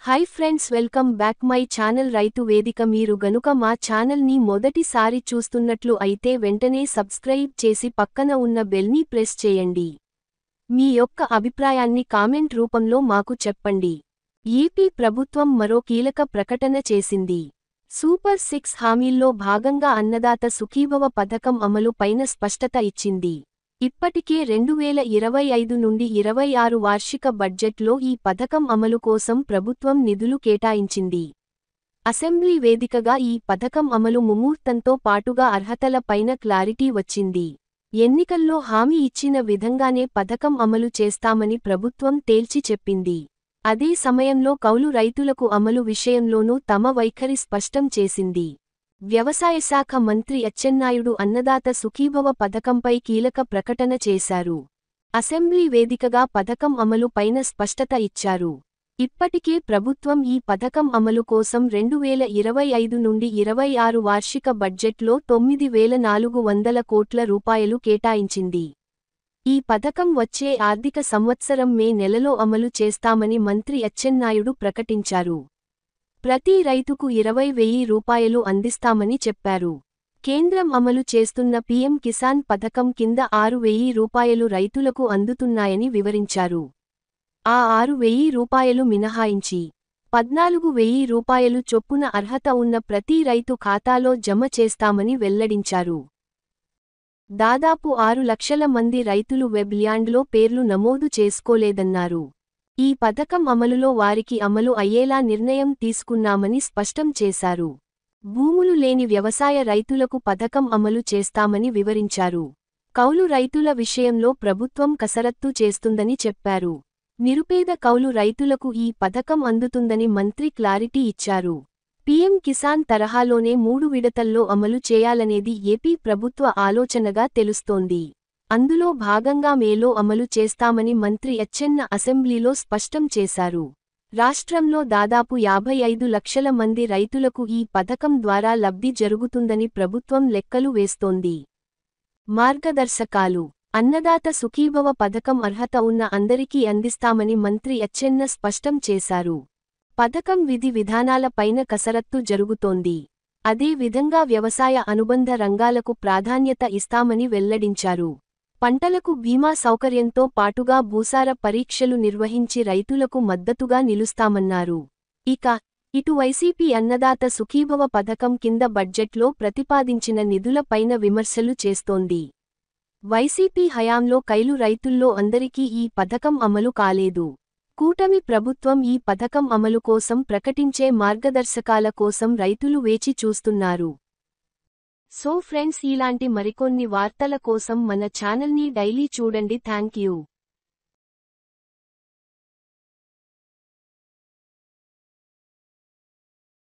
Hi friends, welcome back my channel రైతు వేదిక. మీరు గనుక మా ఛానల్ ని మొదటిసారి చూస్తున్నట్లు అయితే వెంటనే సబ్స్క్రైబ్ చేసి పక్కన ఉన్న బెల్ ని ప్రెస్ చేయండి. మీ యొక్క అభిప్రాయాన్ని కామెంట్ రూపంలో మాకు చెప్పండి. ఏపీ ప్రభుత్వం మరో కీలక ప్రకటన చేసింది. సూపర్ 6 హామీల్లో భాగంగా అన్నదాత సుఖీభవ పథకం అమలు పైన స్పష్టత ఇచ్చింది. ఇప్పటికే 2025 నుండి 26 వార్షిక బడ్జెట్లో ఈ పథకం అమలు కోసం ప్రభుత్వం నిధులు కేటాయించింది. అసెంబ్లీ వేదికగా ఈ పథకం అమలు ముహూర్తంతో పాటుగా అర్హతల పైన క్లారిటీ వచ్చింది. ఎన్నికల్లో హామీ ఇచ్చిన విధంగానే పథకం అమలు చేస్తామని ప్రభుత్వం తేల్చి చెప్పింది. అదే సమయంలో కౌలు రైతులకు అమలు విషయంలోనూ తమ వైఖరి స్పష్టం చేసింది. వ్యవసాయ శాఖ మంత్రి అచ్చెన్నాయుడు అన్నదాత సుఖీభవ పథకంపై కీలక ప్రకటన చేశారు. అసెంబ్లీ వేదికగా పథకం అమలు పైన స్పష్టత ఇచ్చారు. ఇప్పటికే ప్రభుత్వం ఈ పథకం అమలు కోసం 2025 నుండి 26 వార్షిక బడ్జెట్లో 9,400 కోట్ల రూపాయలు కేటాయించింది. ఈ పథకం వచ్చే ఆర్థిక సంవత్సరం మే నెలలో అమలు చేస్తామని మంత్రి అచ్చెన్నాయుడు ప్రకటించారు. ప్రతి రైతుకు 20,000 రూపాయలు అందిస్తామని చెప్పారు. కేంద్రం అమలు చేస్తున్న పీఎం కిసాన్ పథకం కింద 6,000 రూపాయలు రైతులకు అందుతున్నాయని వివరించారు. ఆ 6,000 రూపాయలు మినహాయించి 14,000 రూపాయలు చొప్పున అర్హత ఉన్న ప్రతి రైతు ఖాతాలో జమ చేస్తామని వెల్లడించారు. దాదాపు 6 లక్షల మంది రైతులు వెబ్ ల్యాండ్లో పేర్లు నమోదు చేసుకోలేదన్నారు. ఈ పథకం అమలులో వారికి అమలు అయ్యేలా నిర్ణయం తీసుకున్నామని స్పష్టం చేశారు. భూములు లేని వ్యవసాయ రైతులకు పథకం అమలు చేస్తామని వివరించారు. కౌలు రైతుల విషయంలో ప్రభుత్వం కసరత్తు చేస్తుందని చెప్పారు. నిరుపేద కౌలు రైతులకు ఈ పథకం అందుతుందని మంత్రి క్లారిటీ ఇచ్చారు. పీఎం కిసాన్ తరహాలోనే 3 విడతల్లో అమలు చేయాలనేది ఏపీ ప్రభుత్వ ఆలోచనగా తెలుస్తోంది. అందులో భాగంగా మేలో అమలు చేస్తామని మంత్రి అచ్చెన్న అసెంబ్లీలో స్పష్టం చేశారు. రాష్ట్రంలో దాదాపు 55 లక్షల మంది రైతులకు ఈ పథకం ద్వారా లబ్ధి జరుగుతుందని ప్రభుత్వం లెక్కలు వేస్తోంది. మార్గదర్శకాలు: అన్నదాత సుఖీభవ పథకం అర్హత ఉన్న అందరికీ అందిస్తామని మంత్రి అచ్చెన్న స్పష్టం చేశారు. పథకం విధి విధానాల పైన కసరత్తు జరుగుతోంది. అదే విధంగా వ్యవసాయ అనుబంధ రంగాలకు ప్రాధాన్యత ఇస్తామని వెల్లడించారు. పంటలకు బీమా సౌకర్యంతో పాటుగా భూసార పరీక్షలు నిర్వహించి రైతులకు మద్దతుగా నిలుస్తామన్నారు. ఇటు వైసీపీ అన్నదాత సుఖీభవ పథకం కింద బడ్జెట్లో ప్రతిపాదించిన నిధుల పైన విమర్శలు చేస్తోంది. వైసీపీ హయాంలో కైలు రైతుల్లో అందరికీ ఈ పథకం అమలు కాలేదు. కూటమి ప్రభుత్వం ఈ పథకం అమలు కోసం ప్రకటించే మార్గదర్శకాల కోసం రైతులు వేచి చూస్తున్నారు. సో ఫ్రెండ్స్, ఇలాంటి మరికొన్ని వార్తల కోసం మన ఛానల్ని డైలీ చూడండి. థాంక్యూ.